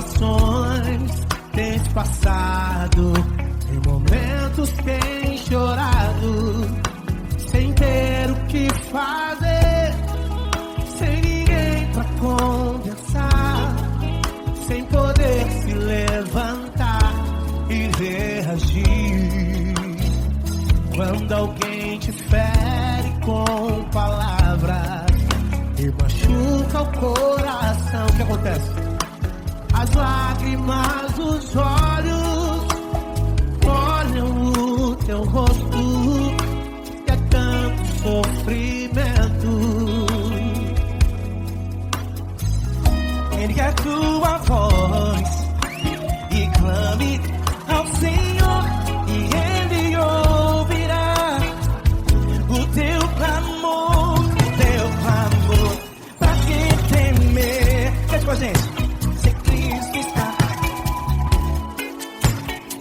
situações tens passado, em momentos tens chorado, sem ter o que fazer, sem ninguém pra conversar, sem poder se levantar e reagir. Quando alguém te fere com palavras e machuca o coração, o que acontece? As lágrimas dos olhos molham o teu rosto, e é tanto sofrimento. Ergue a tua voz e clame ao Senhor, e Ele ouvirá o teu clamor, pra que temer? Cante com a gente. Se Cristo está,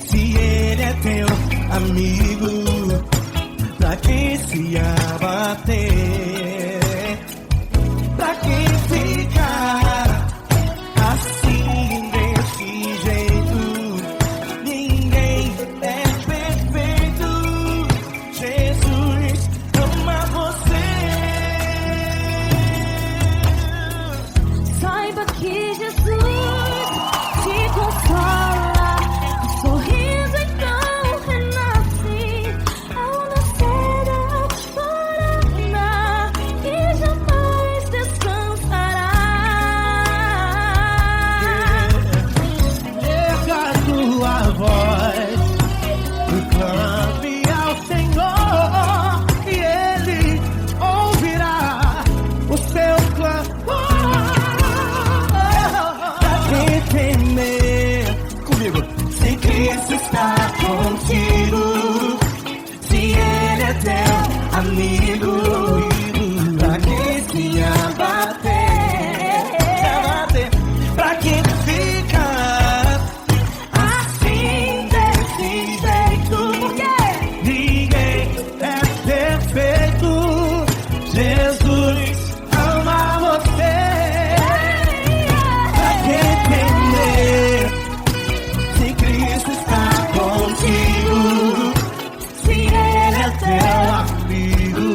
se Ele é teu amigo, pra que se abater? Pra que ficar assim desse jeito? Ninguém é perfeito. Jesus ama você. Saiba que Jesus te consola, o sorriso então renasce ao nascer da aurora que jamais descansará. Erga a tua voz e clame ao Senhor, e Ele ouvirá o seu clamor. Pra que temer? Comigo. Se Cristo está contigo, se Ele é teu amigo, pra que se abater? Pra que ficar assim desse jeito? Ninguém é perfeito. Jesus ama você. Pra que temer? Se Cristo está contigo, se Ele é teu amigo,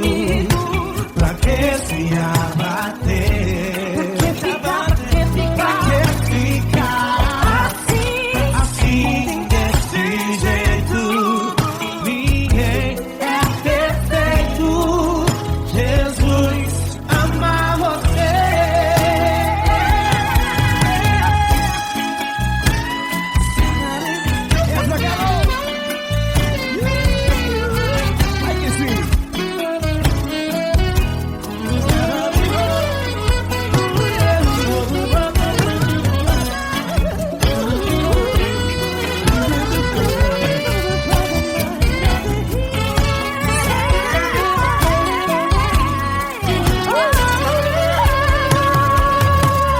pra que se abater? Pra que ficar assim desse jeito? Ninguém é perfeito. Jesus ama você. Ai que sim.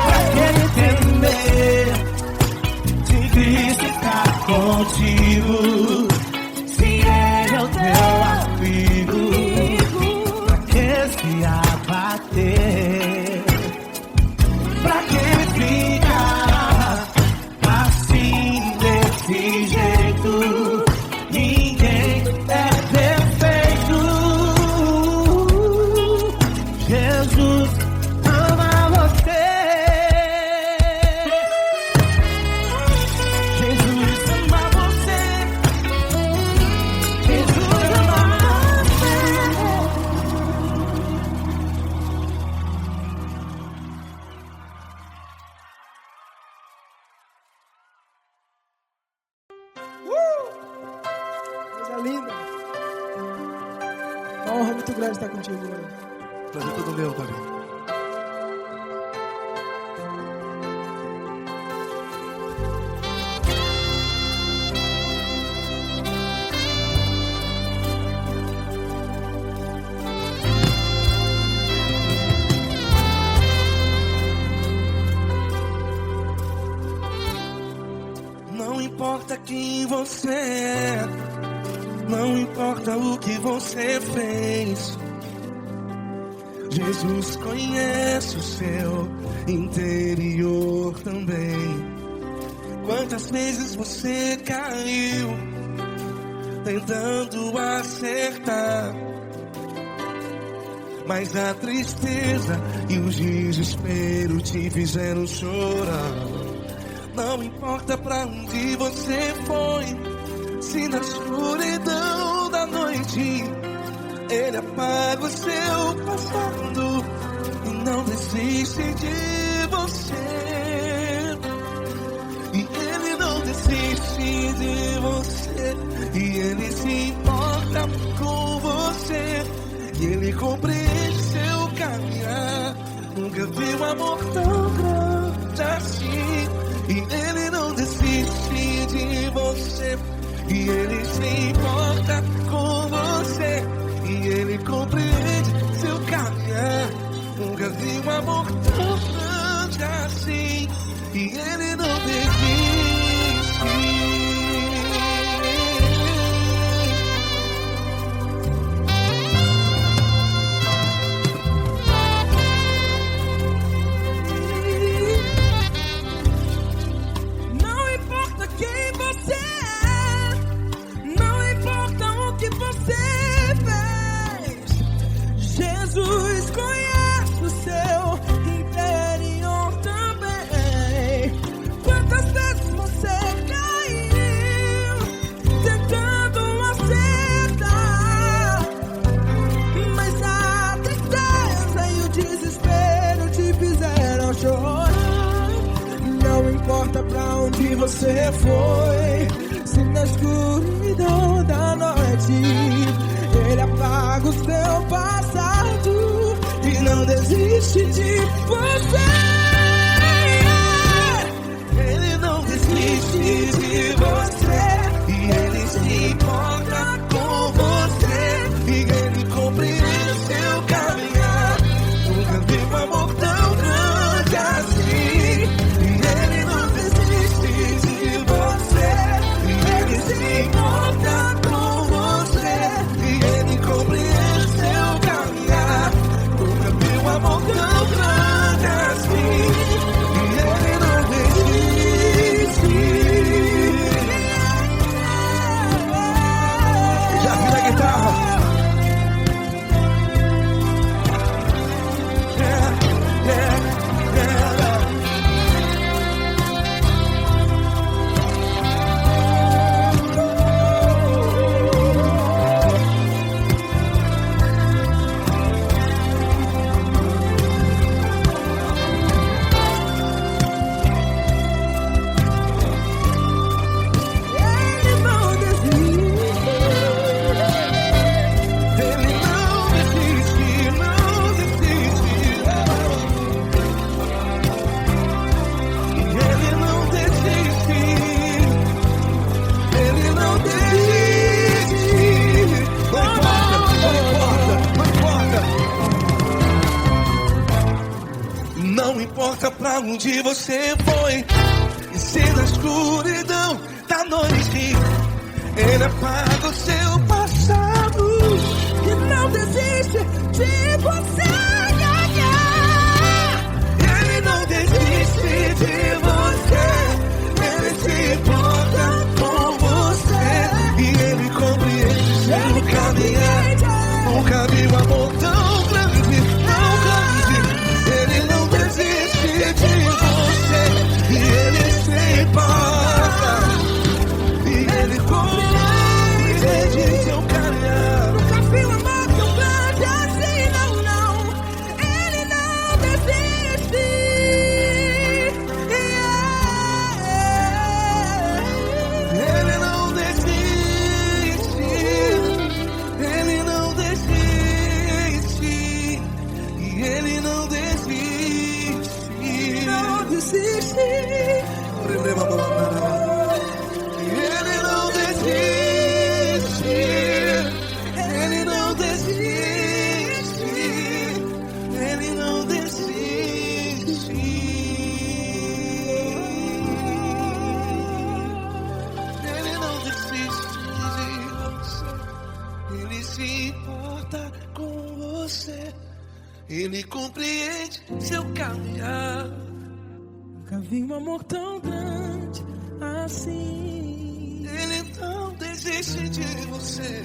Pra que temer? Se Cristo está contigo, se Ele é o teu amigo, pra que se abater? Pra que ficar assim desse jeito? Ninguém é perfeito. Jesus ama você. Jesus ama você. Jesus ama você. Coisa linda. Uma honra muito grande estar contigo, Lord. Prazer todo meu, Pai. Não importa quem você é, não importa o que você fez, Jesus conhece o seu interior também. Quantas vezes você caiu tentando acertar, mas a tristeza e o desespero te fizeram chorar. Não importa pra onde você foi, se na escuridão da noite Ele apaga o seu passado e não desiste de você. E Ele não desiste de você, e Ele se importa com você, e Ele compreende seu caminhar. Nunca vi um amor tão grande assim. E Ele não desiste de você, e Ele se importa com você, e Ele compreende seu caminhar. Nunca vi um amor tão grande assim. E Ele não desiste. Não importa quem você é, não importa o que você fez, Jesus conhece o seu interior também. Quantas vezes você caiu tentando acertar, mas a tristeza e o desespero te fizeram chorar. Não importa pra onde você foi, se na escuridão da noite Ele apaga o seu passado e não desiste de você. Ele não desiste de você, e Ele se importa com você, e Ele compreende seu caminhar. Nunca vi um amor tão grande assim. E Ele não desiste de você, e Ele se importa com você, e Ele compreende seu caminhar. Nunca vi um amor tão grande assim. E Ele não desiste. Já vi na guitarra. Yeah, yeah, yeah. Ele não desiste. Ele não desiste, não desiste. Ele não desiste. Ele não desiste. Não importa pra onde você foi, e se na escuridão da noite Ele apaga o seu passado E não desiste de você. Ele não desiste de você, Ele se importa com você, e Ele compreende seu caminhar. Nunca vi um amor tão grande, tão grande. Ele não desiste de você, e Ele se importa, e Ele compreende seu caminhar. Nunca vi um amor tão grande assim, não, não. Ele não desiste. Ele não desiste, Ele não desiste, e Ele não desiste. Não desiste. Ele não desiste, Ele não desiste, Ele não desiste. Ele não desiste de você, Ele se importa com você, Ele compreende seu caminhar. Nunca vi um amor tão grande, assim. Ele não desiste de você.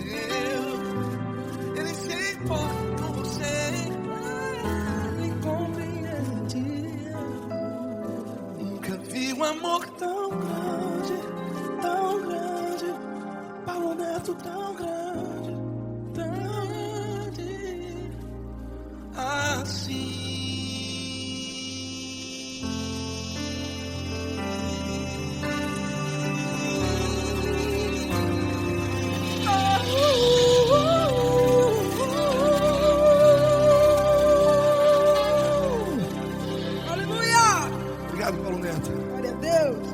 Ele se importa com você. Ele compreende. Nunca vi um amor tão grande, tão grande. Paulo Neto tão grande, tão grande assim. Aleluia! Obrigado, Paulo Neto. Glória a Deus.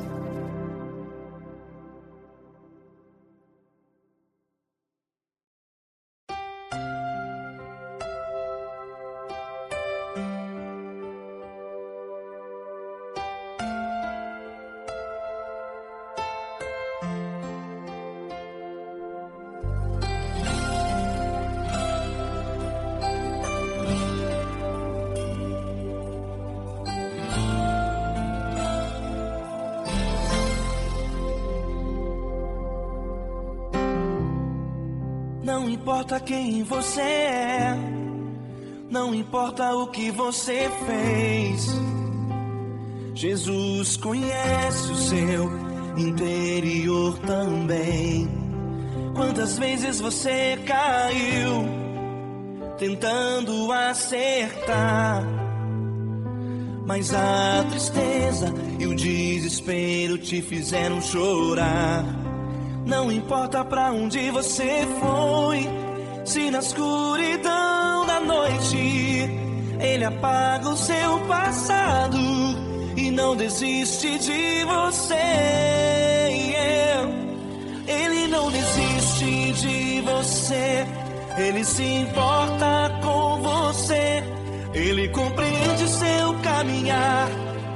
Não importa quem você é, não importa o que você fez, Jesus conhece o seu interior também. Quantas vezes você caiu, tentando acertar, mas a tristeza e o desespero te fizeram chorar. Não importa pra onde você foi, se na escuridão da noite Ele apaga o seu passado e não desiste de você. Ele não desiste de você, Ele se importa com você. Ele compreende seu caminhar,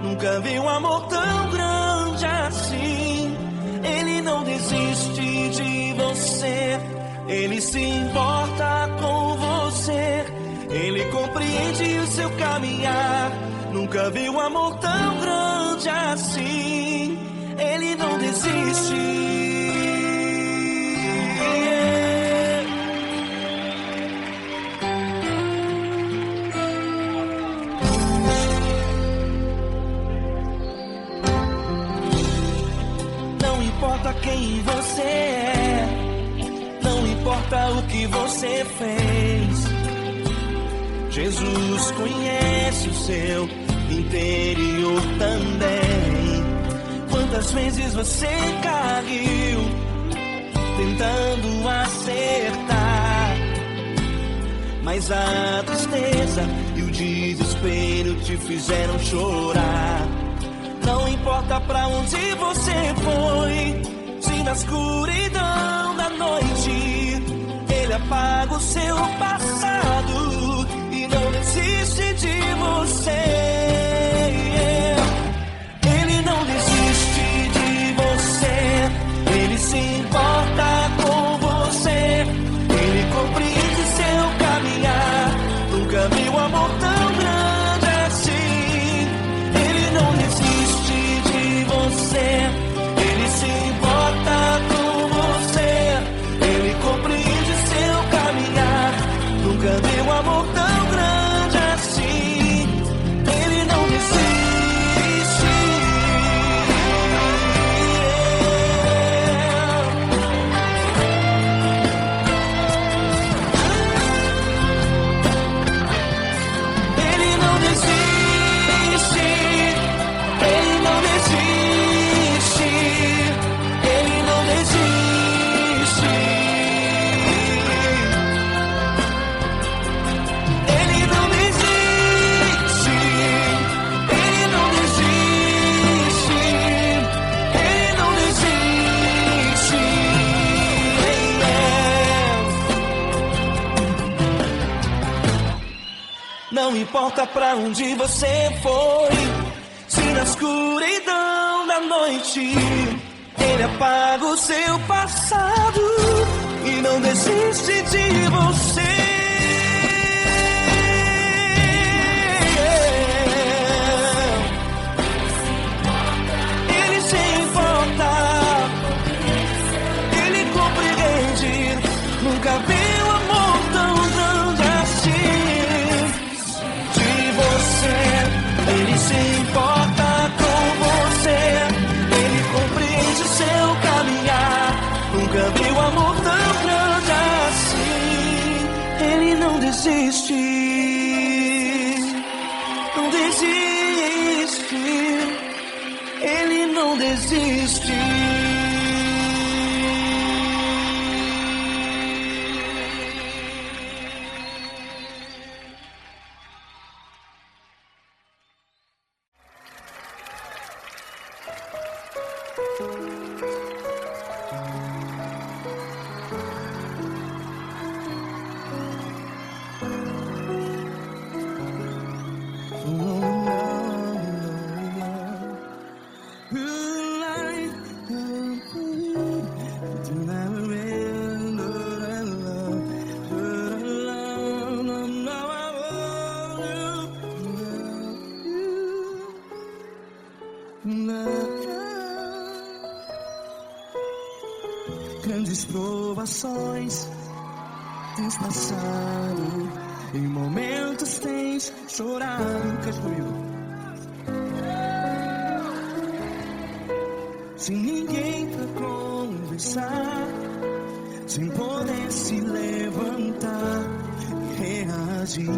nunca vi um amor tão grande assim. Ele não desiste de você, Ele se importa com você. Ele compreende o seu caminhar, nunca vi um amor tão grande assim. Ele não desiste. Não importa quem você é, não importa o que você fez, Jesus conhece o seu interior também. Quantas vezes você caiu, tentando acertar, mas a tristeza e o desespero te fizeram chorar. Não importa pra onde você foi, se na escuridão da noite Ele apaga o seu passado e não desiste de você. Ele não desiste de você, Ele se importa com você. Ele compreende seu caminhar, nunca vi um amor tão grande assim. Ele não desiste de você, Ele se importa com você. Ele compreende seu caminhar, nunca vi um amor tão grande assim. Ele não desiste. Ele não desiste. Ele não desiste. Ele não desiste. Ele não desiste. Ele não desiste. Ele não desiste. Não importa pra onde você foi, se na escuridão da noite Ele apaga o seu passado e não desiste de você. Ele se importa não desiste. Grandes provações tens passado, em momentos tens chorado. Cante comigo. Sem ninguém pra conversar, sem poder se levantar e reagir.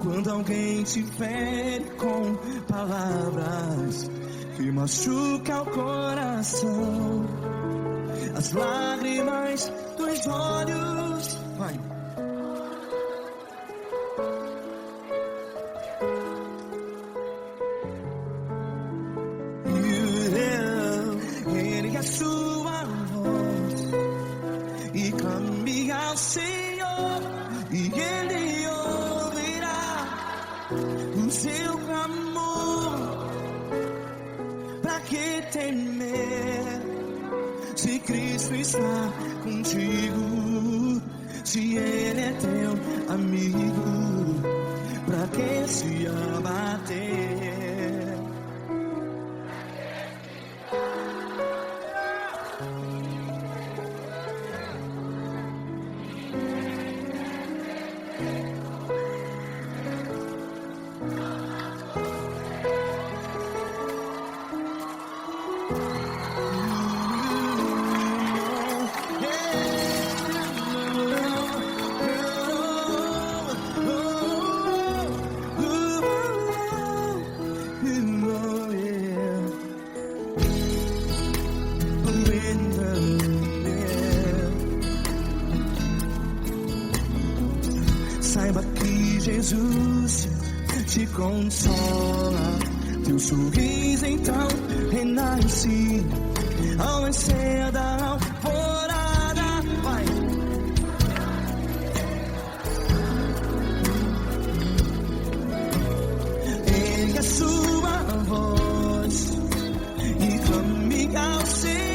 Quando alguém te fere com palavras que machuca o coração, as lágrimas dos olhos, vai. Ergue a sua voz e clame ao Senhor, e Ele ouvirá o seu clamor. Pra que temer, se Cristo está contigo? Se Ele é teu amigo, pra que se abater? Saiba que Jesus te consola, teu sorriso então renasce ao nascer da alvorada. Vai. Ergue a sua voz e clame ao Senhor.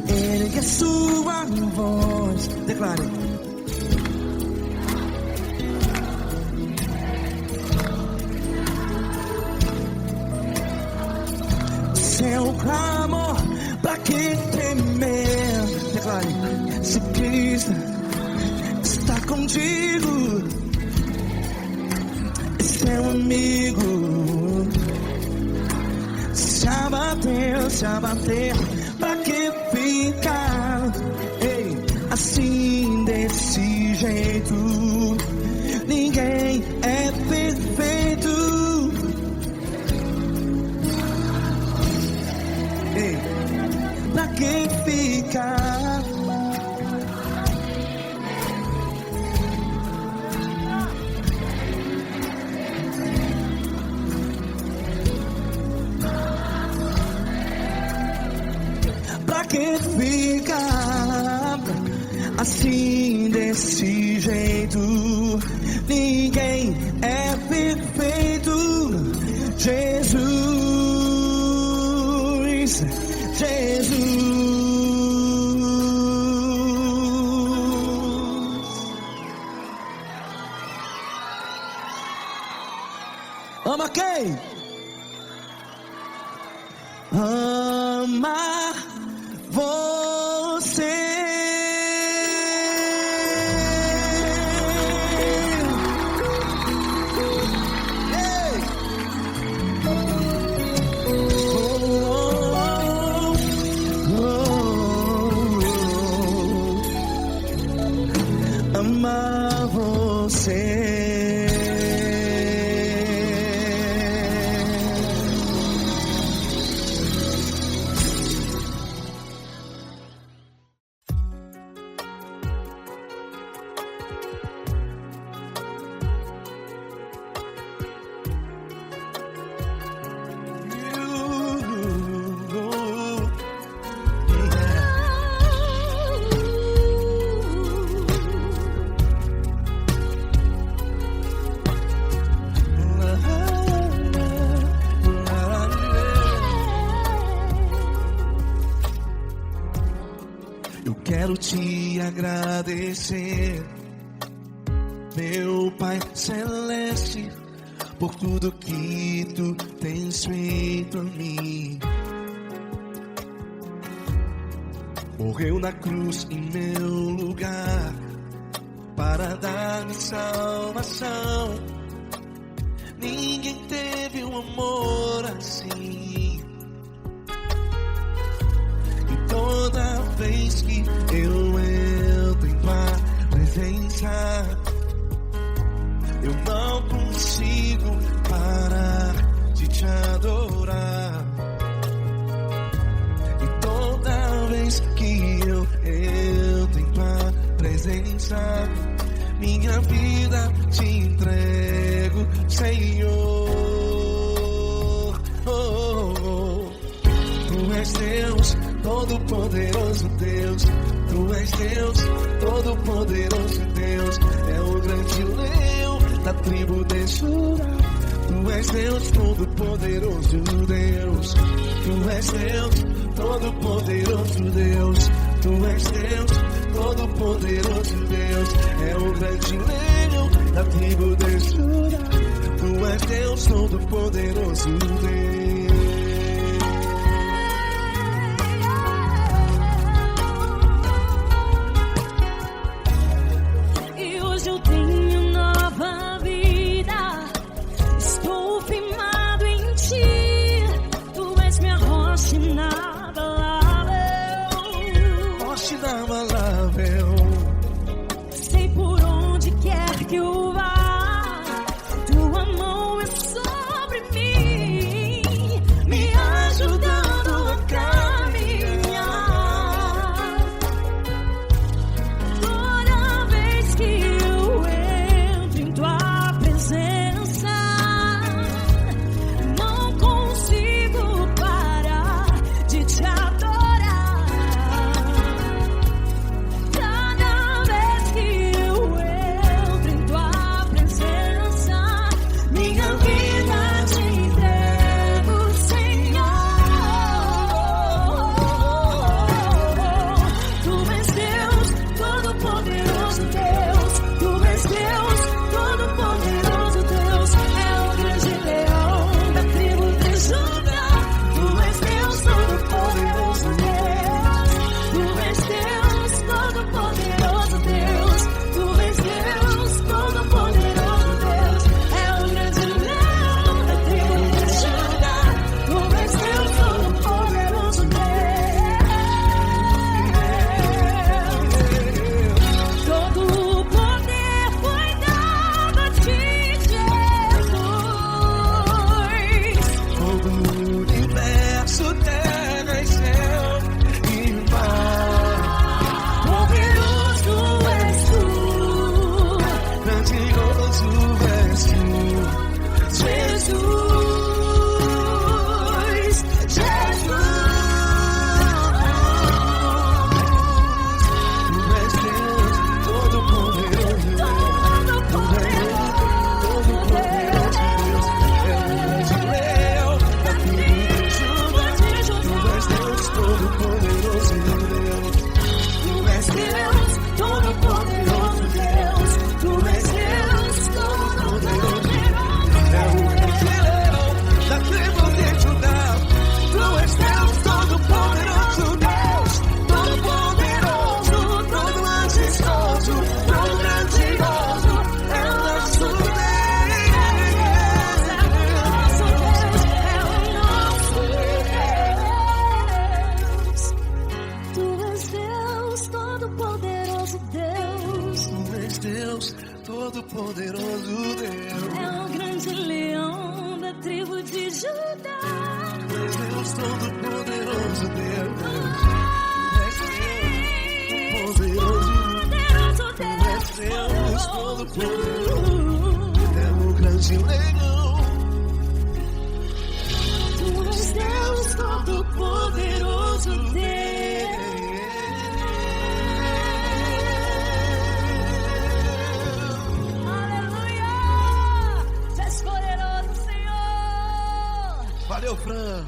Ergue a sua voz, declare. Seu clamor, pra que temer? Declare. contigo, seu amigo. Se abater, pra que ficar? Ei, assim desse jeito, ninguém é perfeito. Ei, pra que ficar? Pra que ficar assim desse jeito? Ninguém é perfeito. Jesus, Jesus. Ama quem? Ama você. Ei. Ama você. Eu quero te agradecer, meu Pai Celeste, por tudo que tu tens feito a mim. Morreu na cruz em meu lugar, para dar-me salvação. Ninguém teve um amor assim. E toda vez que eu entro em tua presença, eu não consigo parar de te adorar. E toda vez que eu entro em tua presença, minha vida te entrego, Senhor. Tu és Deus, Todo-Poderoso Deus. Tu és Deus, Todo-Poderoso Deus. É o grande leão da tribo de Judá. Tu és Deus, Todo-Poderoso Deus. Tu és Deus, Todo-Poderoso Deus. Tu és Deus, Todo-Poderoso Deus. É o grande leão da tribo de Judá. Tu és Deus, Todo-Poderoso Deus. E hoje eu tenho nova vida. Estou firmado em ti. Tu és minha rocha inabalável. Rocha inabalável. Sei por onde quer que eu vá, tua mão é sobre mim. Me Todo-Poderoso Deus. É o grande leão da tribo de Judá. Deus Todo-Poderoso Deus. Deus Todo-Poderoso. É o grande leão. Tu és Deus Todo-Poderoso Deus. Aleluia! Tu és poderoso, Senhor. Valeu, Fran.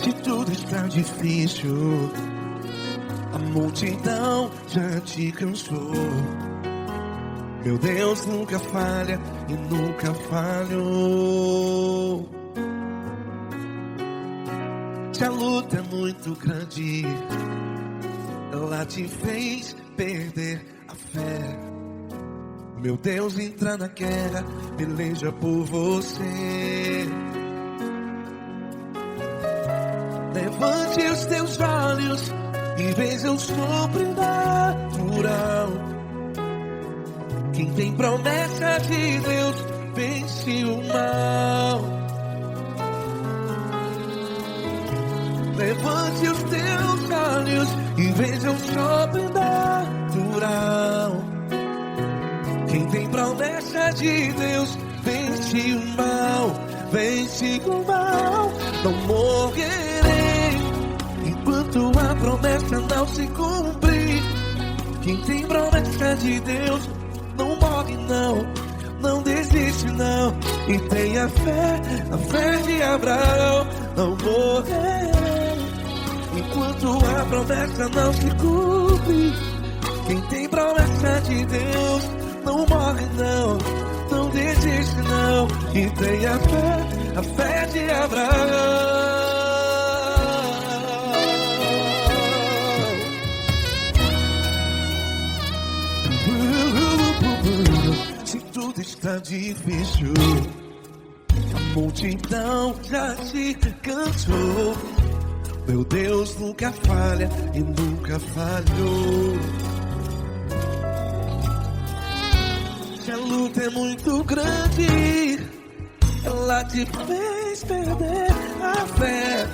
Se tudo está difícil, a multidão já te cansou. Meu Deus nunca falha e nunca falhou. Se a luta é muito grande, ela te fez perder a fé. Meu Deus entra na guerra, peleja por você. Levante os teus olhos e veja o sobrenatural. Quem tem promessa de Deus vence o mal. Levante os teus olhos e veja o sobrenatural. Quem tem promessa de Deus vence o mal. Vence o mal. Não morrerei enquanto a promessa não se cumprir. Quem tem promessa de Deus não morre não, não desiste não. E tenha fé, a fé de Abraão. Não morrerei enquanto a promessa não se cumpre. Quem tem promessa de Deus não morre não, não desiste não. E tenha fé, a fé de Abraão. Se tudo está difícil, a multidão já te cansou. Meu Deus nunca falha e nunca falhou. Se a luta é muito grande, ela te fez perder a fé.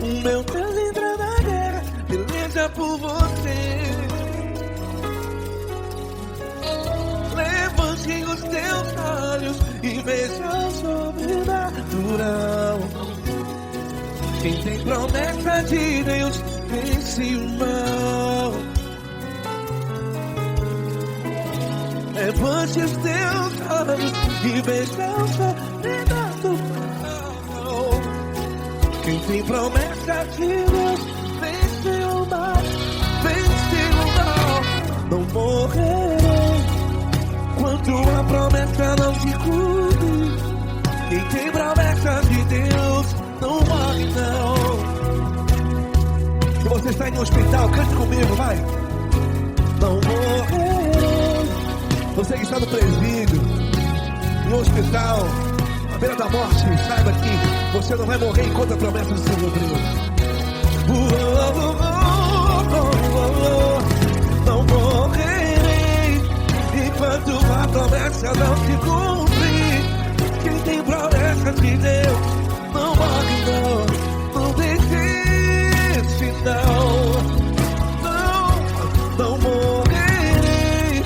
O meu Deus entra na guerra, peleja por você. Levante os teus olhos e veja o sobrenatural. Quem tem promessa de Deus vence o mal. Levante os teus olhos e veja o sobrenatural. Quem tem promessa de Deus vence o mal. Vence o mal. Não morrerei enquanto a promessa não se cumpre. Quem tem promessa de Deus não morre não. Se você está em um hospital, cante comigo, vai. Não morrerei. Você que está no presídio, em um hospital, à beira da morte, saiba que você não vai morrer enquanto a promessa se cumpriu. Não morrerei enquanto a promessa não se cumprir. Quem tem promessa de Deus não morre não, não desiste não. Não morrerei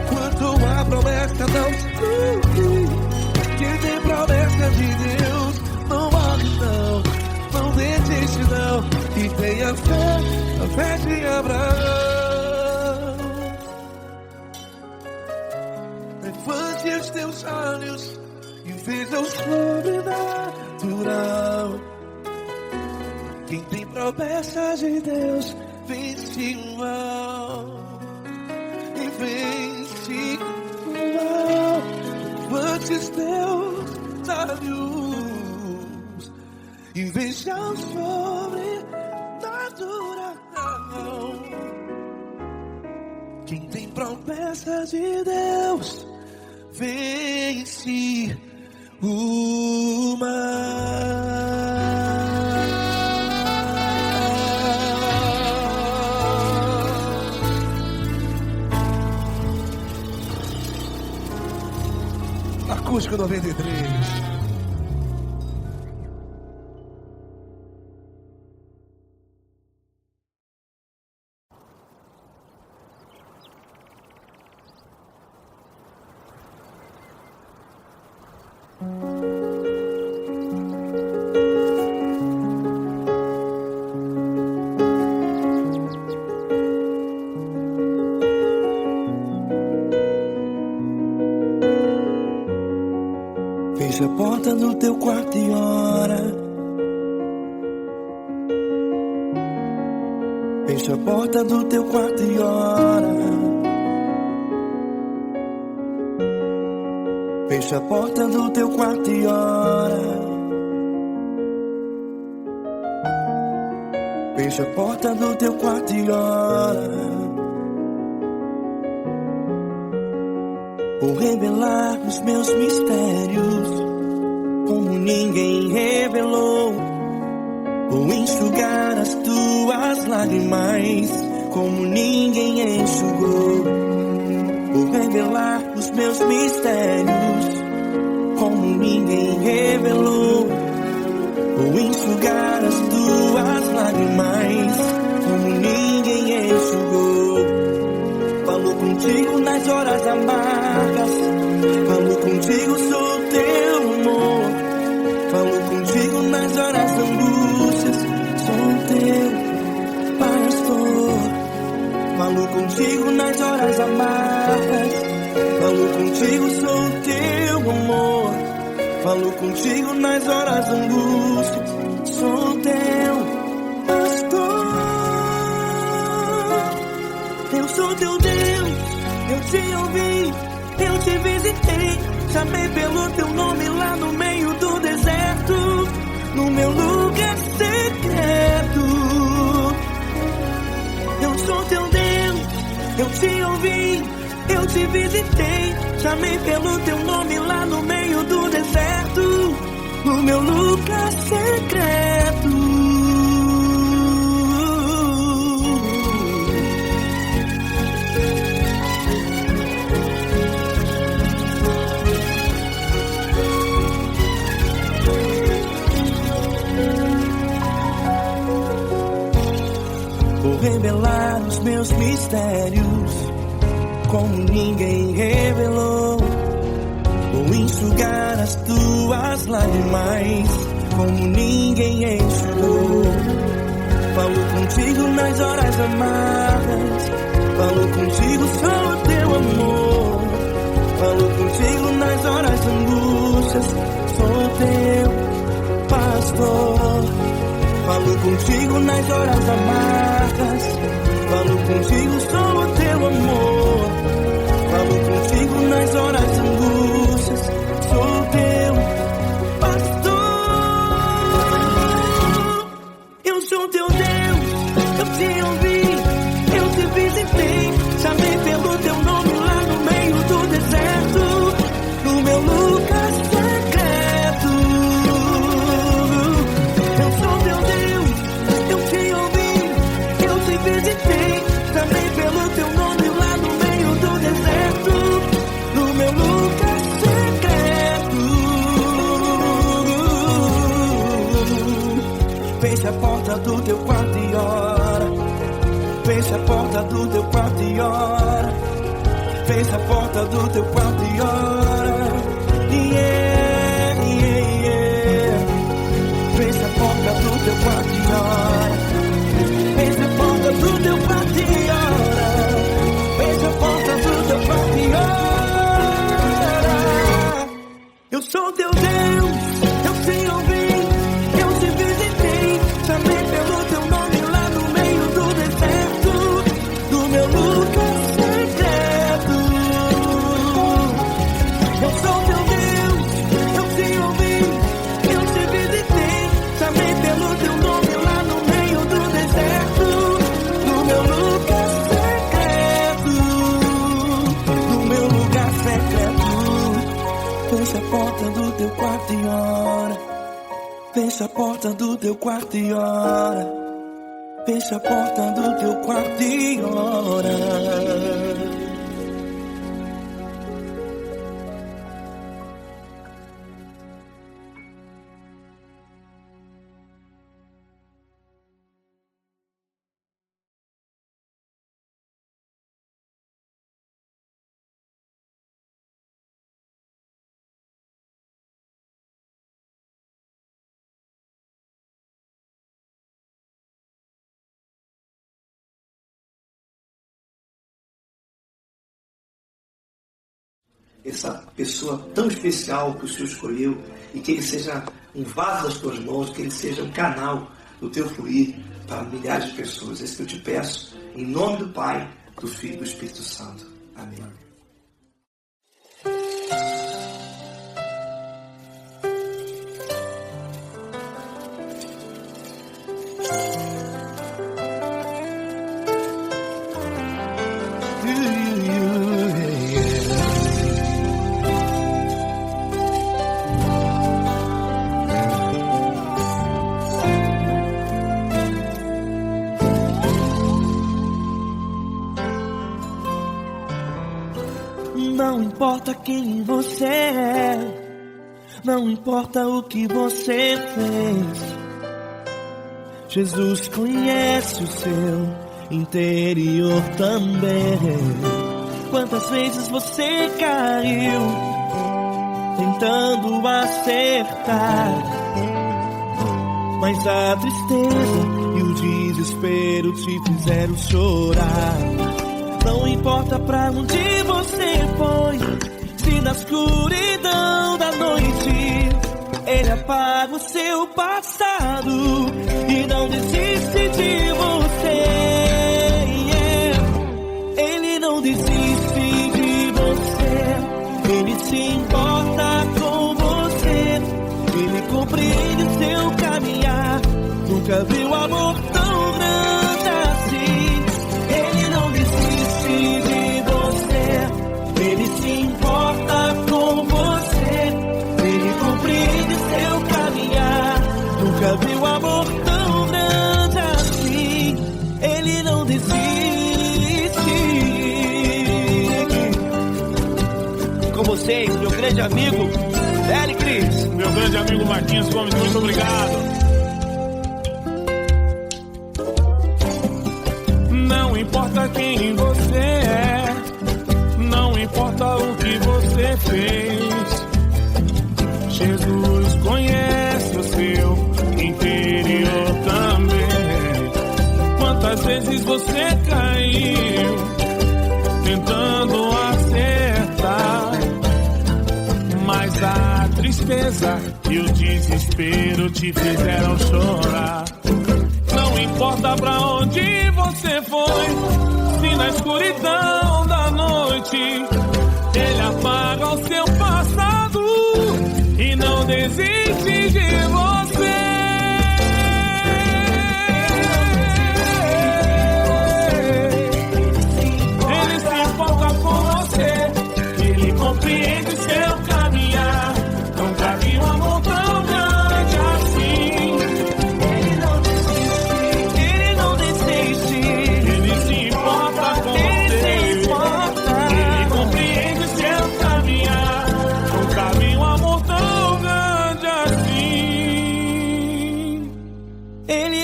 enquanto a promessa não se cumprir. Quem tem promessa de Deus não morre não, não desiste não. E tenha fé, a fé de Abraão. Levante os teus olhos e veja o sobrenatural. Quem tem promessa de Deus vence o mal. E vence o mal. Levante os teus olhos e veja o sobrenatural. Quem tem promessas de Deus vence o mal. Acústico 93. Fecha a porta do teu quarto e ora. Fecha a porta do teu quarto e ora. Fecha a porta do teu quarto e ora. Fecha a porta do teu quarto e ora. Vou revelar os meus mistérios como ninguém revelou. Vou enxugar as tuas lágrimas como ninguém enxugou. Vou revelar os meus mistérios como ninguém revelou. Vou enxugar as tuas lágrimas como ninguém enxugou. Falo contigo nas horas amargas, falo contigo, sou teu amor. Falo contigo nas horas angústias, sou teu pastor. Falo contigo nas horas amargas, falo contigo, sou teu amor. Falo contigo nas horas angústias, sou teu pastor. Eu sou teu Deus, eu te ouvi, eu te visitei. Chamei pelo teu nome lá no meio do deserto, no meu lugar secreto. Eu sou teu Deus, eu te ouvi, eu te visitei. Chamei pelo teu nome lá no meio do deserto, no meu lugar secreto. Vou revelar os meus mistérios como ninguém revelou. Vou enxugar as tuas lágrimas como ninguém enxugou. Falo contigo nas horas amargas, falo contigo, sou teu amor. Falo contigo nas horas angústias, sou teu pastor. Falo contigo nas horas amargas, falo contigo, sou teu amor. Falo contigo nas horas angústias, sou teu pastor. Eu sou teu Deus, eu te ouvi, eu te visitei. Chamei pelo teu nome lá no meio do deserto, no meu lugar secreto. Eu sou teu Deus, eu te ouvi, eu te visitei. Chamei pelo teu nome lá no meio do deserto, no meu lugar secreto. Fecha a porta do teu quarto e ora. Fecha a porta do teu quarto e ora. Fecha a porta do teu quarto e ora. Yeah, yeah, yeah. Fecha a porta do teu quarto e ora. Fecha a porta do teu quarto e ora. Fecha a porta do teu quarto e ora. Eu sou teu Deus, eu te ouvi, eu te visitei. Chamei pelo teu nome lá no meio do deserto, do meu lugar secreto. Eu sou teu Deus, eu te ouvi, eu te visitei. Chamei Fecha a porta do teu quarto e ora. Fecha a porta do teu quarto e ora. Fecha a porta do teu quarto e ora. Essa pessoa tão especial que o Senhor escolheu, e que ele seja um vaso das tuas mãos, que ele seja um canal do teu fluir para milhares de pessoas. É isso que eu te peço, em nome do Pai, do Filho e do Espírito Santo. Amém. Não importa quem você é, não importa o que você fez, Jesus conhece o seu interior também. Quantas vezes você caiu tentando acertar, mas a tristeza e o desespero te fizeram chorar. Não importa pra onde você foi, se na escuridão da noite Ele apaga o seu passado e não desiste de você. Ele não desiste de você, Ele se importa com você, Ele compreende o seu caminhar. Nunca viu amor tão grande assim. Ele não desiste de você, Ele se importa com você, Ele compreende seu caminhar. Nunca viu amor tão grande assim. Ele não desiste. Com vocês, meu grande amigo L. Cris. Meu grande amigo Marquinhos Gomes, muito obrigado. Não importa quem você é, não importa o que você fez, Jesus conhece o seu interior também. Quantas vezes você caiu tentando acertar, mas a tristeza e o desespero te fizeram chorar. Não importa pra onde você foi, se na escuridão da noite Ele apaga o seu passado e não desiste de você. Ele se importa com você, Ele compreende seu caminhar. Nunca vi um amor tão grande assim.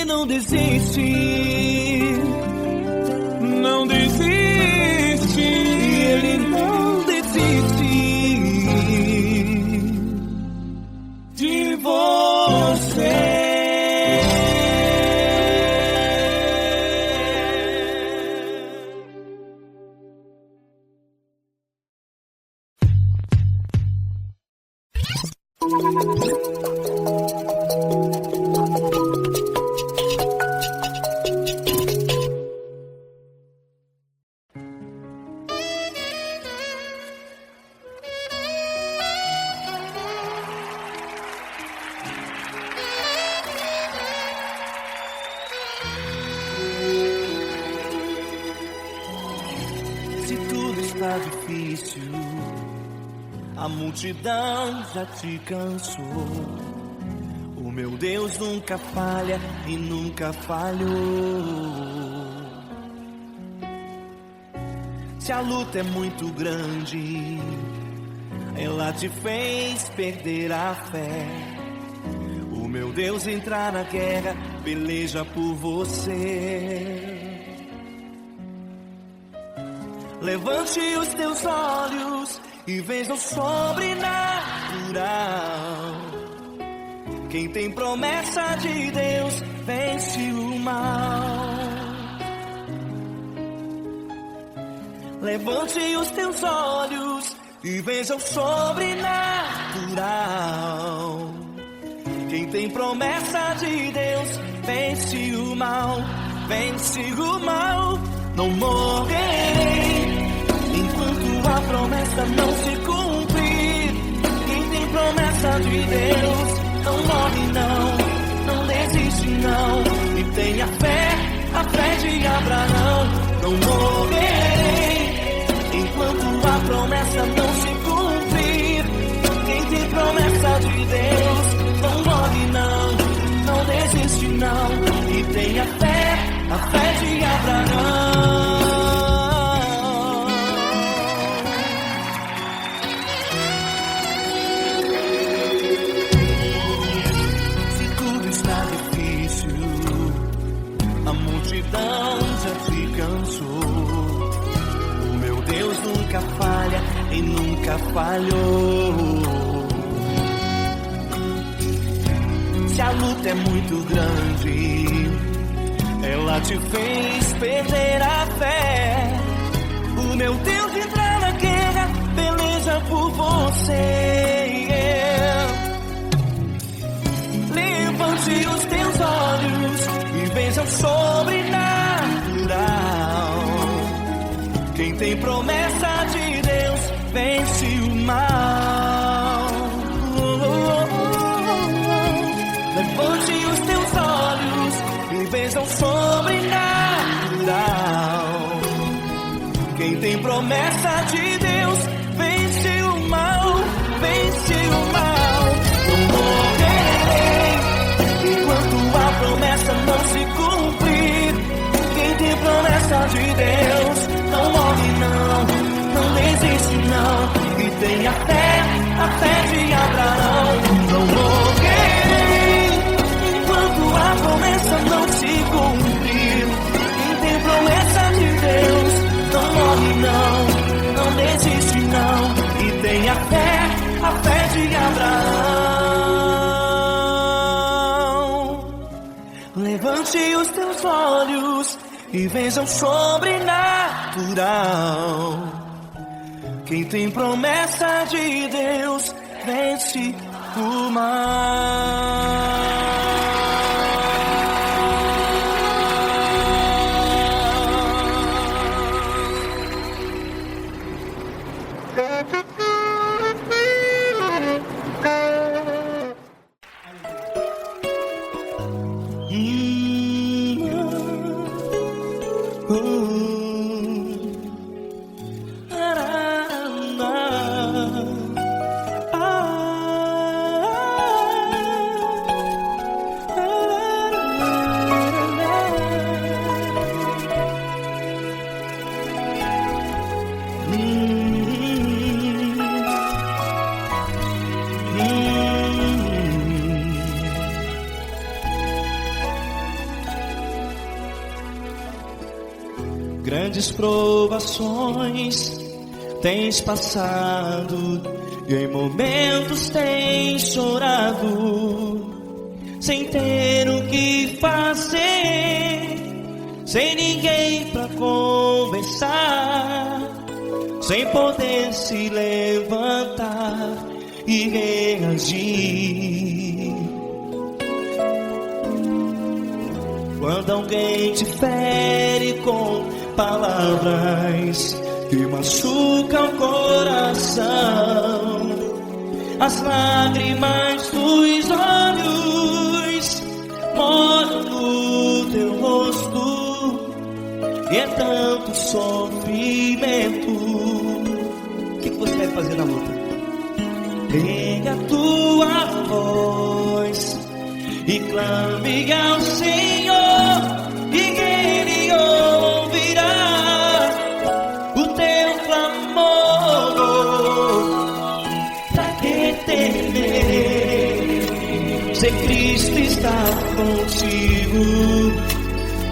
Não desiste, não desiste, Ele não desiste de você. Se tudo está difícil, A multidão já te cansou. O meu Deus nunca falha e nunca falhou. Se a luta é muito grande, ela te fez perder a fé. O meu Deus entrar na guerra, peleja por você. Levante os teus olhos e veja o sobrenatural. Quem tem promessa de Deus vence o mal. Levante os teus olhos e veja o sobrenatural. Quem tem promessa de Deus vence o mal, vence o mal. Não morrerei enquanto a promessa não se cumprir. Quem tem promessa de Deus não morre não desiste não. E tenha fé, a fé de Abraão. Não morrerei enquanto a promessa não se cumprir. Quem tem promessa de Deus não morre não desiste não. E tenha fé, a fé de Abraão. Se tudo está difícil, a multidão já te cansou. O meu Deus nunca falha e nunca falhou. Se a luta é muito grande, ela te fez perder a fé. O meu Deus entrar na guerra, peleja por você. Levante os teus olhos e veja o sobrenatural. Quem tem promessa de Deus vence o mal. Levante os teus olhos e veja o sobrenatural. Quem tem promessa de Deus vence o mal, vence o mal. Não morrerei enquanto a promessa não se cumprir. Quem tem promessa de Deus não morre não desiste não. E tenha fé, a fé de Abraão. Não morrerei enquanto a promessa não se cumprir. Quem tem promessa de Deus não morre não desiste não. E tenha fé, a fé de Abraão. Levante os teus olhos e veja o sobrenatural. Quem tem promessa de Deus vence o mal. Grandes provações tens passado e em momentos tens chorado, sem ter o que fazer, sem ninguém pra conversar, sem poder se levantar e reagir. Quando alguém te fere com palavras que machucam o coração, as lágrimas dos olhos molham no teu rosto, e é tanto sofrimento. O que você deve fazer na luta? Erga a tua voz e clame ao Senhor, e Ele ouvirá o teu clamor. Pra que temer, se Cristo está contigo,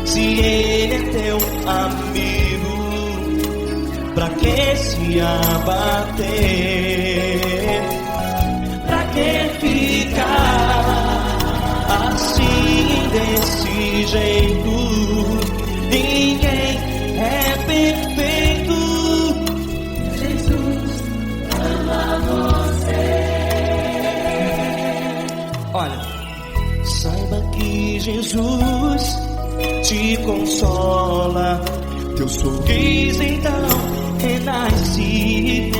se Ele é teu amigo? Pra que se abater? Pra que ficar assim desse jeito? Ninguém é perfeito. Jesus ama você. Olha, saiba que Jesus te consola. Teu sorriso então renasce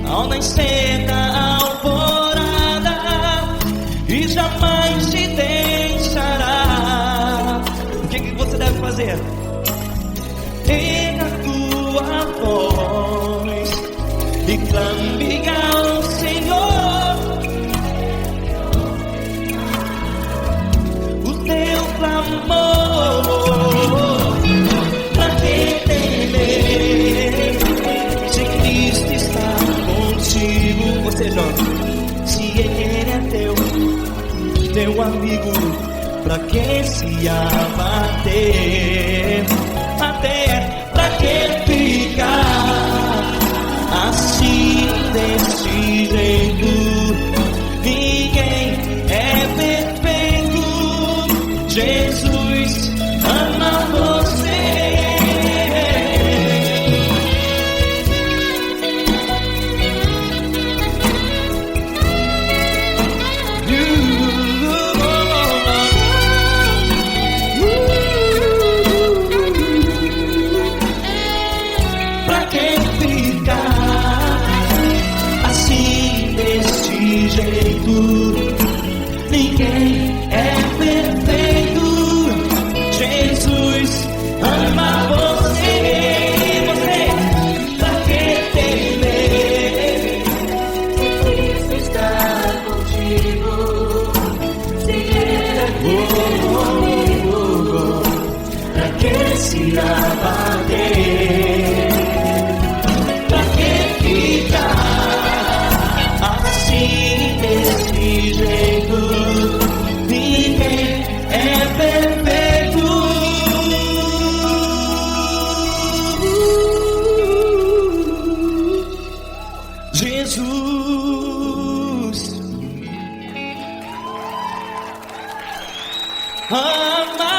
ao nascer da alvorada e jamais te deixará. O que você deve fazer? Erga a tua voz e clame ao Senhor, o teu clamor. Pra que temer, se Cristo está contigo? Ou seja, se Ele é teu amigo, pra que se abater? Até pra que ficar assim desse jeito? Ninguém é perfeito. Jesus ama você. Pra que ficar assim desse jeito? Ninguém é perfeito. Jesus ama você. Pra que temer, se Cristo está contigo, se Ele é teu amigo? Pra que se abater? Pra que ficar assim desse jeito? Ninguém é perfeito. Jesus ama você.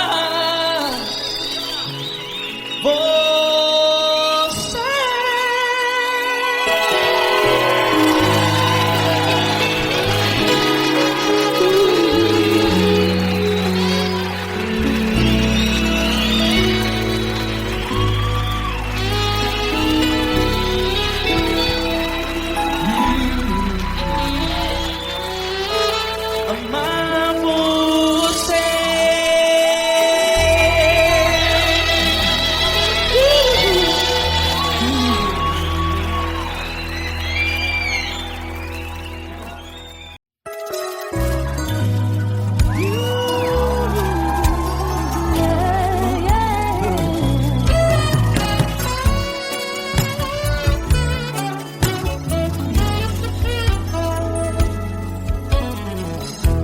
Amar você.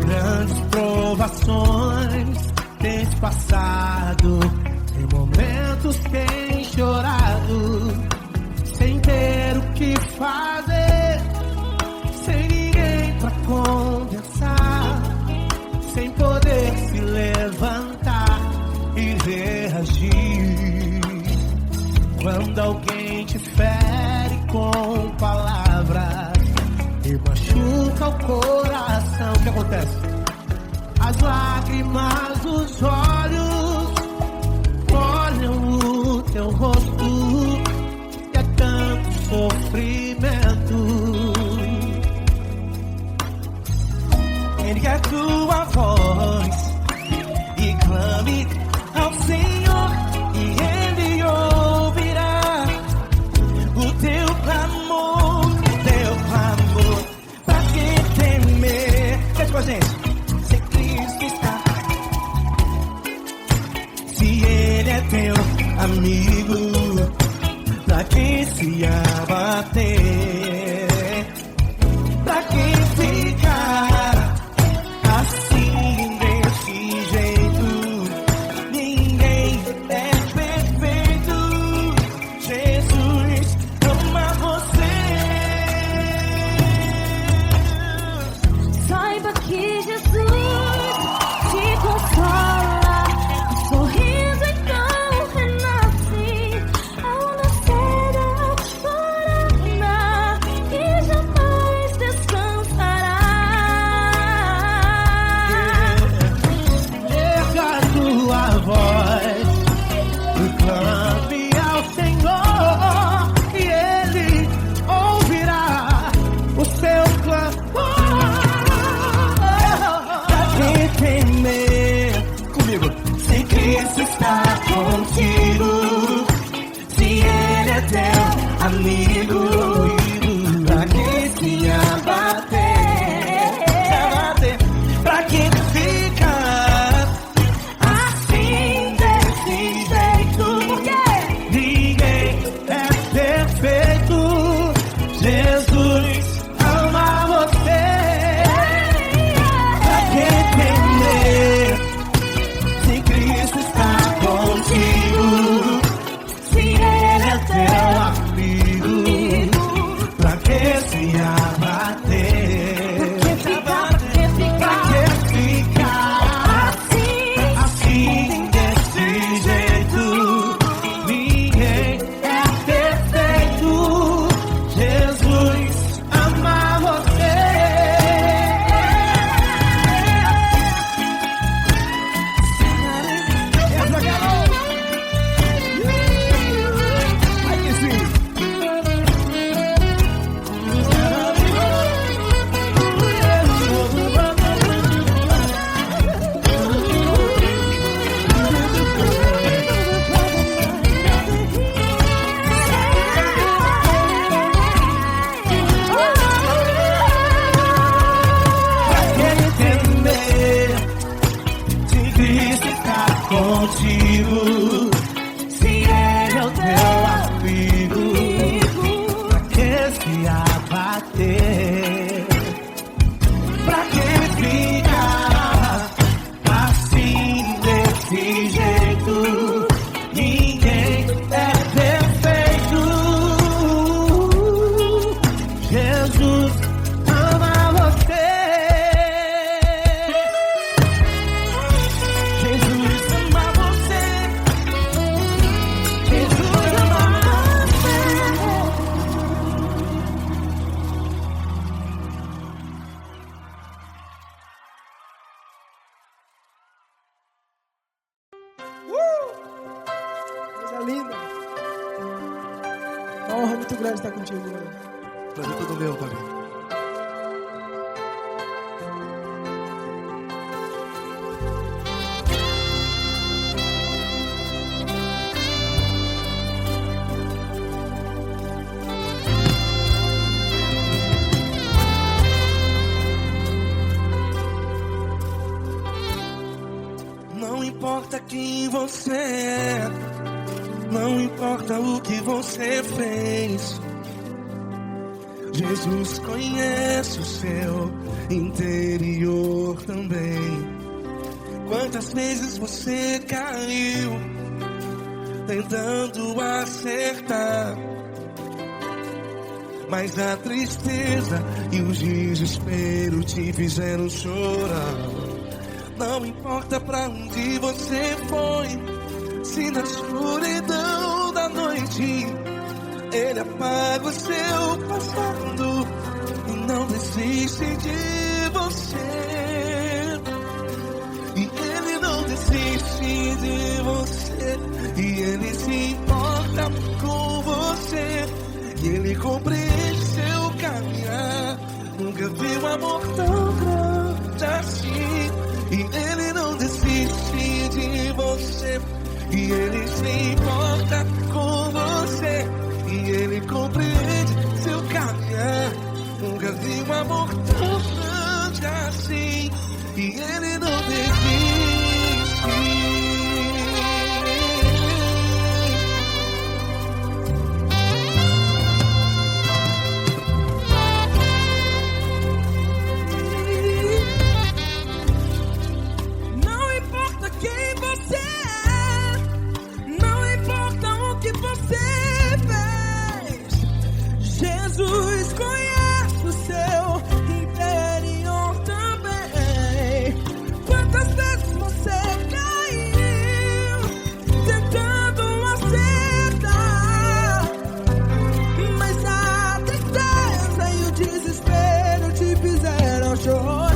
Grandes provações tens passado, em momentos tens chorado, sem ter o que fazer, sem ninguém pra conversar, sem poder se levantar e reagir. Quando alguém te fere com palavras e machuca o coração, o que acontece? As lágrimas dos olhos molham o teu rosto, e é tanto sofrimento. Erga a tua voz e clame ao Senhor, e Ele ouvirá o teu clamor, Pra que ter. Pra que ficar assim desse jeito? Ninguém é perfeito. Jesus ama você. Jesus ama você. Jesus ama Coisa linda. Uma honra muito grande estar contigo, Deus. Prazer todo meu, Davi. Não importa quem você é, não importa o que você fez, Jesus conhece o seu interior também. Quantas vezes você caiu tentando acertar, mas a tristeza e o desespero te fizeram chorar. Não importa pra onde você foi, se na escuridão da noite Ele apaga o seu passado e não desiste de você. E Ele não desiste de você, e Ele se importa com você, e Ele compreende seu caminhar. Nunca vi um amor tão grande assim. E Ele não desiste de você, e Ele se importa com você, e Ele compreende seu caminhar. Nunca vi um amor tão grande assim, e Ele não desiste. Não importa quem você é, não importa o que você fez, Jesus conhece o seu interior também. Quantas vezes você caiu tentando acertar, mas a tristeza e o desespero te fizeram chorar.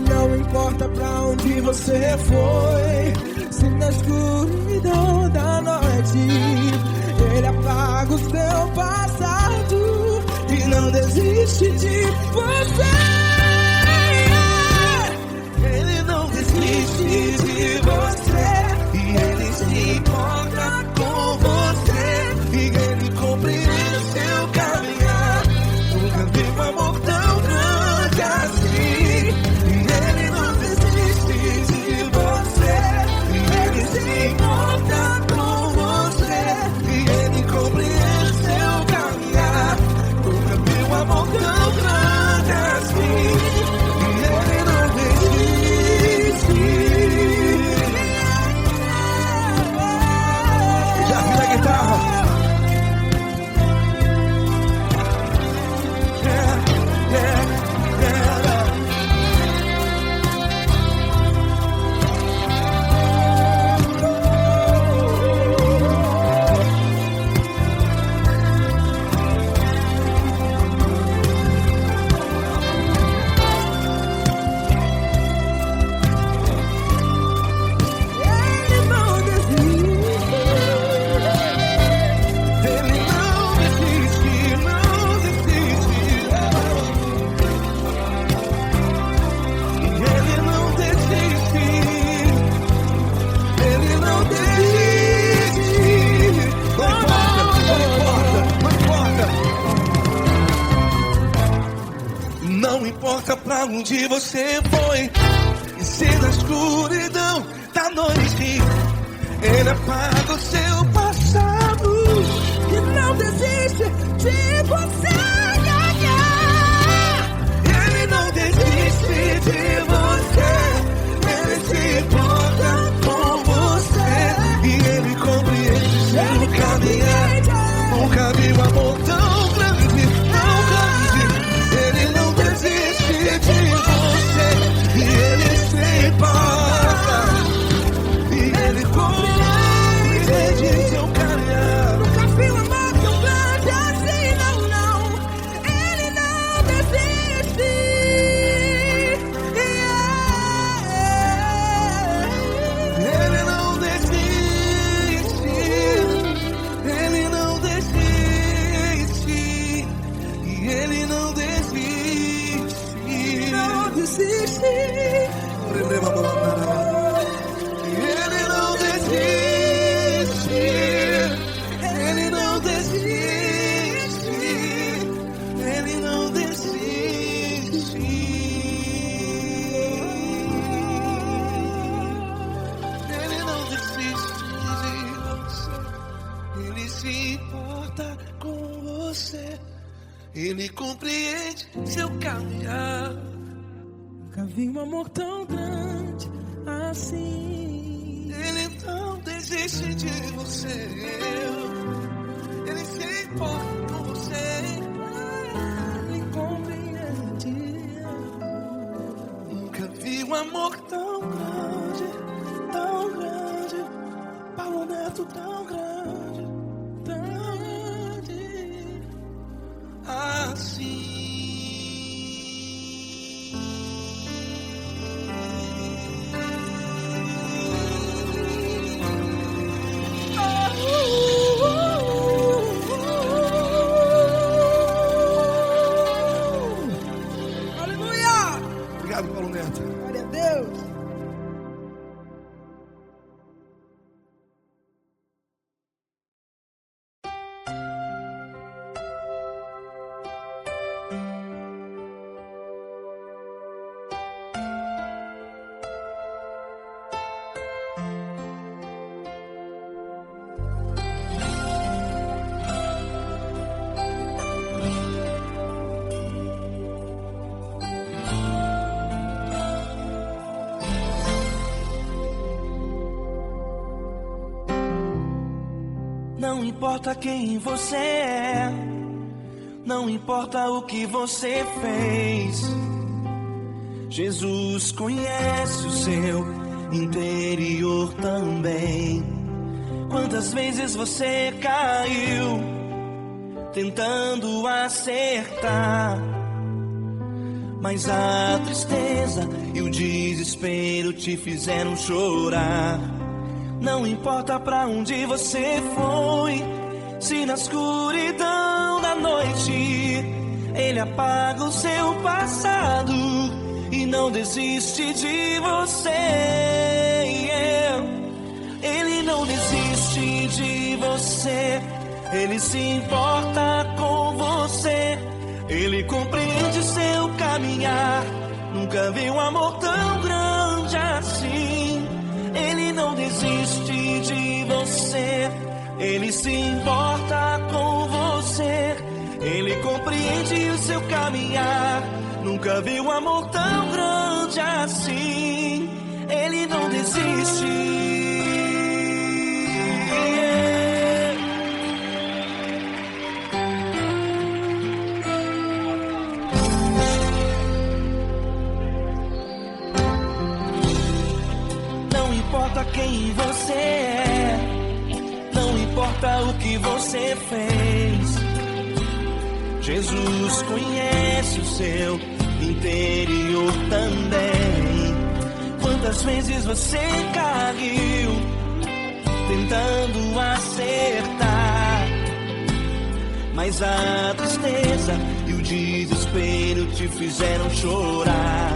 Não importa pra onde você foi, se na escuridão da noite Ele apaga o seu passado e não desiste de você. Ele não desiste de você, e Ele se importa com você, e Ele compreende seu caminhar. Nunca vi um amor tão grande assim. E Ele não desiste de você, e Ele se importa com você, e Ele compreende seu caminhar. Nunca vi um amor tão grande assim. E Ele não desiste. Já vi a guitarra. Ele não desiste. Ele não desiste, não desiste. Ele não desiste. Ele não desiste. Não importa pra onde você foi, e se na escuridão da noite Ele apaga o seu passado E não desiste de você. desiste. Ele não desiste. Ele não desiste. Ele não desiste. Ele não desiste de você. Ele se importa com você. Ele compreende seu caminhar. Nunca vi um amor tão grande assim. Ele não desiste de você. Ele se importa com você. Ele compreende. Nunca vi um amor tão grande, tão grande. Paulo Neto tão grande, tão grande assim. Aleluia! Obrigado, Paulo Neto. Glória a Deus. Não importa quem você é, não importa o que você fez, Jesus conhece o seu interior também. Quantas vezes você caiu tentando acertar, mas a tristeza e o desespero te fizeram chorar. Não importa pra onde você foi, se na escuridão da noite Ele apaga o seu passado e não desiste de você. Ele não desiste de você, Ele se importa com você. Ele compreende seu caminhar, nunca vi um amor tão grande assim. Ele não desiste de você, Ele se importa com você. Ele compreende o seu caminhar, nunca vi um amor tão grande assim. Ele não desiste. Não importa quem você é, não importa o que você fez, Jesus conhece o seu interior também. Quantas vezes você caiu tentando acertar, mas a tristeza e o desespero te fizeram chorar.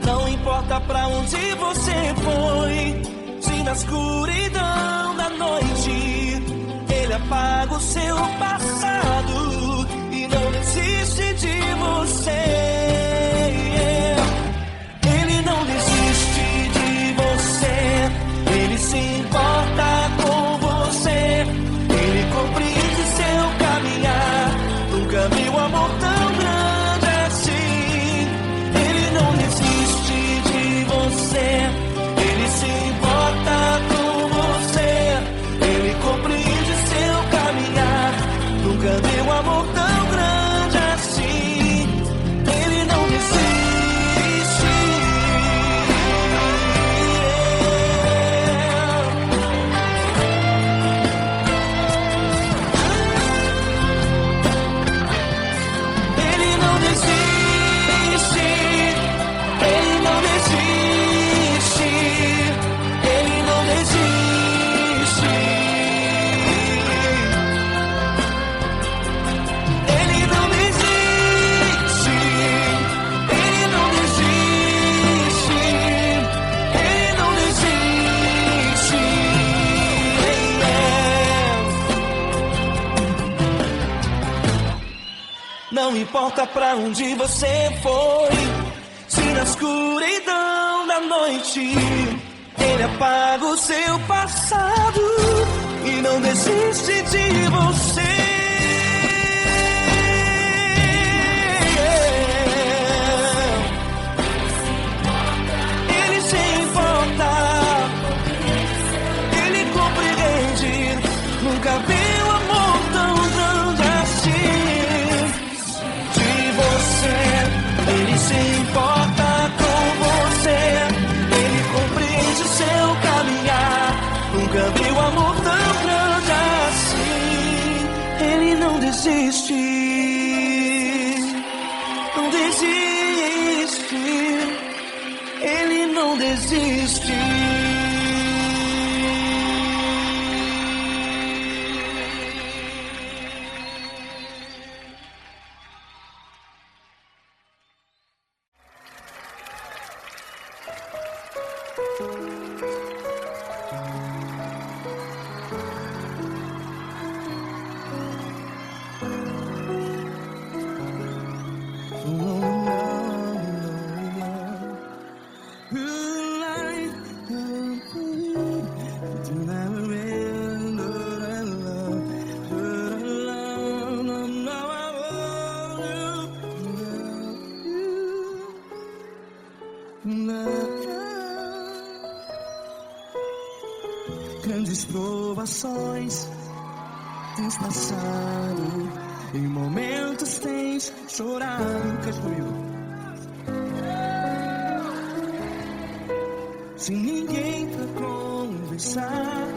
Não importa pra onde você foi, se na escuridão da noite Ele apaga o seu passado e não desiste de você. Ele não desiste de você, Ele se importa com você. Ele compreende seu caminhar, nunca vi um amor tão grande assim. Ele não desiste de você, Ele se importa com você. Ele compreende seu caminhar, nunca vi um amor tão grande assim. importa pra onde você foi. Se na escuridão da noite Ele apaga o seu passado e não desiste de você. Ele se importa, Ele compreende. Nunca vi um amor tão grande assim de você. Ele se importa com você, Ele compreende o seu caminhar. Nunca vi um amor tão grande assim. Ele não desiste, não desiste. Ele não desiste. Grandes provações tens passado, em momentos tens chorado. Cante comigo. Sem ninguém pra conversar,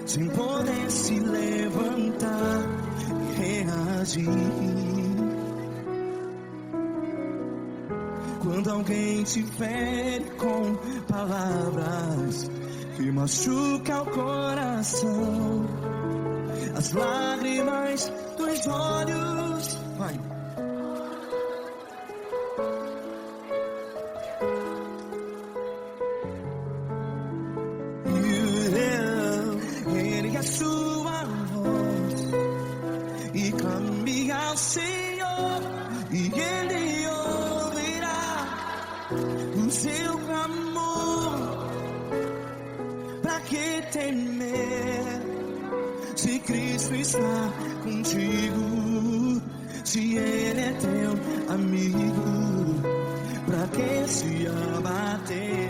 sem poder se levantar e reagir. Quando alguém te fere com palavras que machuca o coração, as lágrimas dos olhos, vai. Ergue a sua voz e clame ao Senhor, e Ele ouvirá o seu clamor. Pra que temer, se Cristo está contigo? Se Ele é teu amigo, pra que se abater?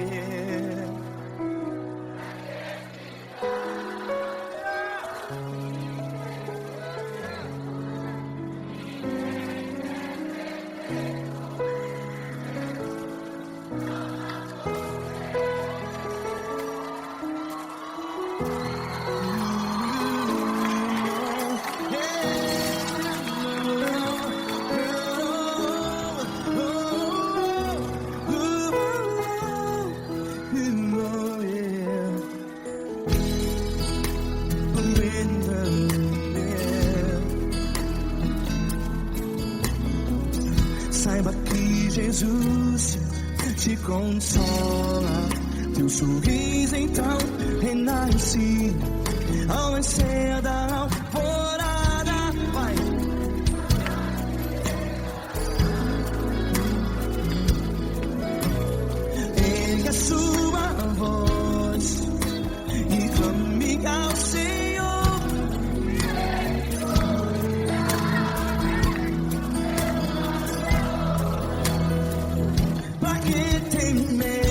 Saiba que Jesus te consola, teu sorriso então renasce ao nascer da alvorada. Vai. Ergue a sua voz e clame ao Senhor. Pra que temer?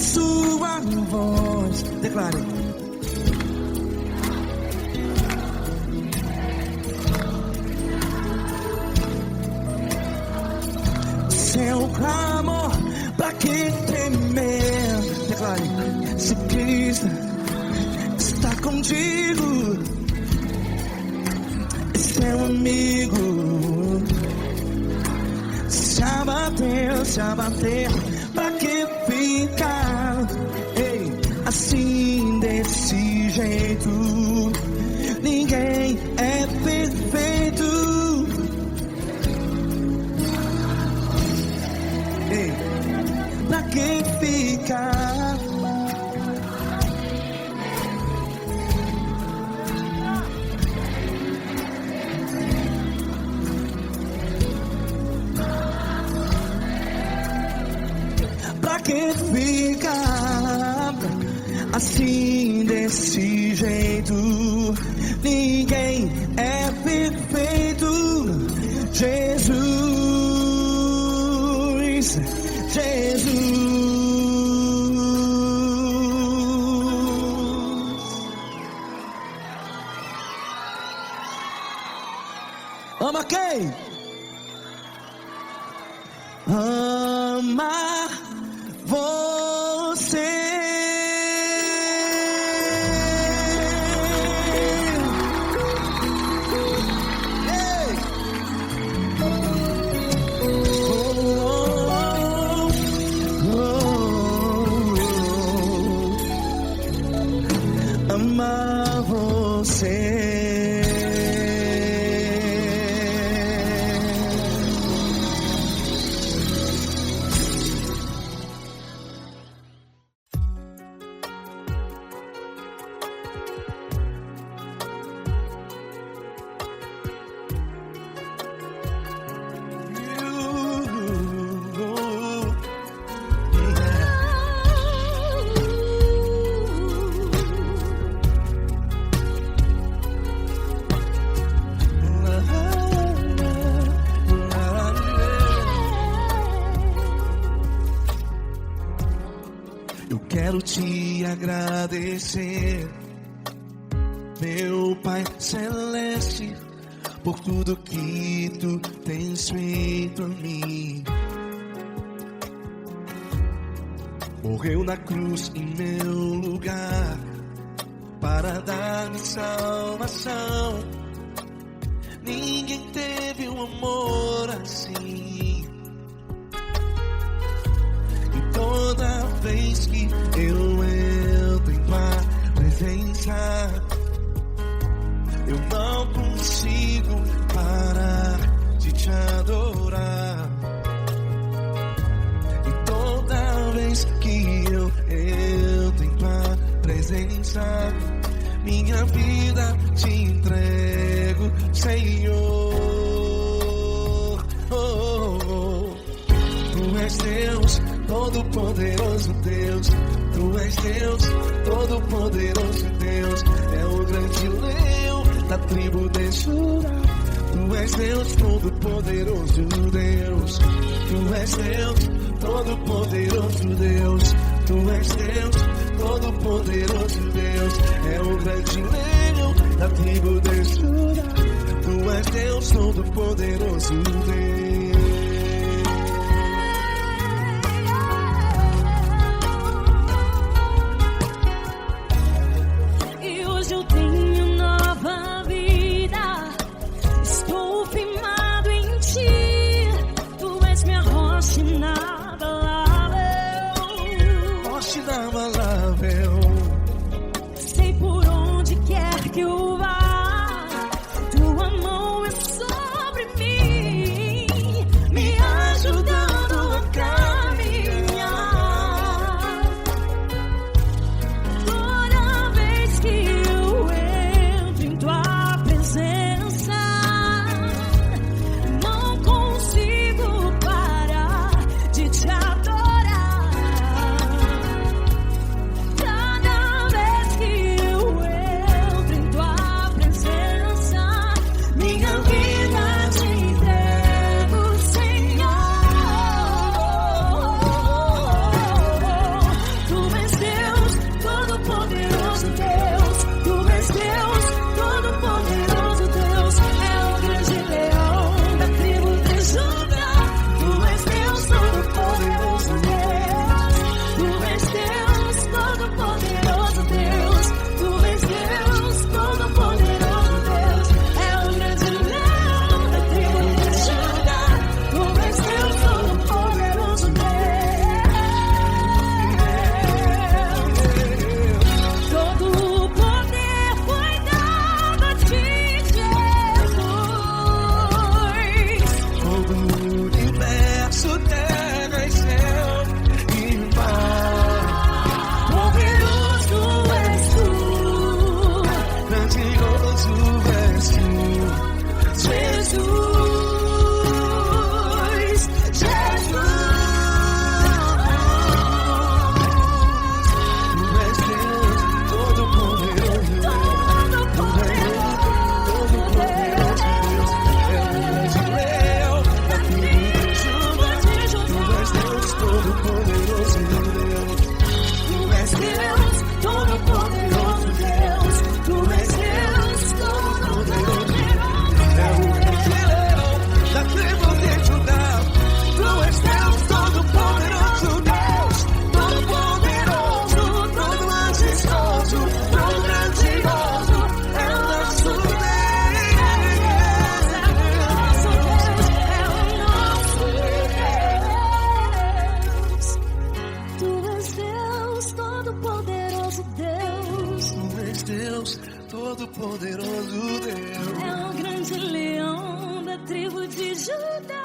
sua voz. Declare. Seu clamor, pra que temer? Declare. Se Cristo está contigo, seu amigo. Se abater, pra que ficar? Ei, assim desse jeito, ninguém é perfeito. Ei, pra que ficar? Pra que ficar assim desse jeito? Ninguém é perfeito. Jesus, Jesus. Ama quem? Ama você. Ei. Amar você. Eu quero te agradecer, meu Pai Celeste, por tudo que tu tens feito a mim. Morreu na cruz em meu lugar para dar-me salvação. Ninguém teve um amor assim. E toda vez que eu entro em tua presença, eu não consigo parar de te adorar. E toda vez que eu entro em tua presença, minha vida te entrego, Senhor. Tu és Deus, Todo-Poderoso Deus. Tu és Deus, Todo-Poderoso Deus. É o grande leão da tribo de Judá. Tu és Deus, Todo-Poderoso Deus. Tu és Deus, Todo-Poderoso Deus. Tu és Deus, Todo-Poderoso Deus. É o grande leão da tribo de Judá. Tu és Deus, Todo-Poderoso Deus. E hoje eu tenho nova vida. Estou firmado em ti. Tu és minha rocha inabalável. Rocha inabalável. Sei por onde quer que eu vá, tua mão é sobre mim. Todo-Poderoso Deus. É o grande leão da tribo de Judá.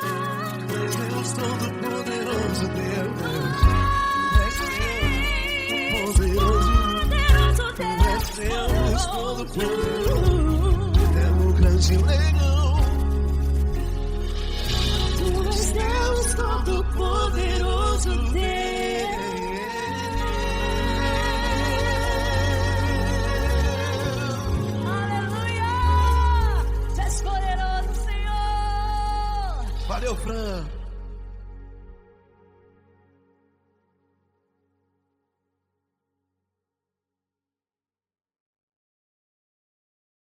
Deus Todo-Poderoso Deus. Poderoso Deus. Deus Todo-Poderoso. É o grande leão. Tu és Deus Todo-Poderoso Deus. Aleluia! Tu és poderoso, Senhor. Valeu, Fran.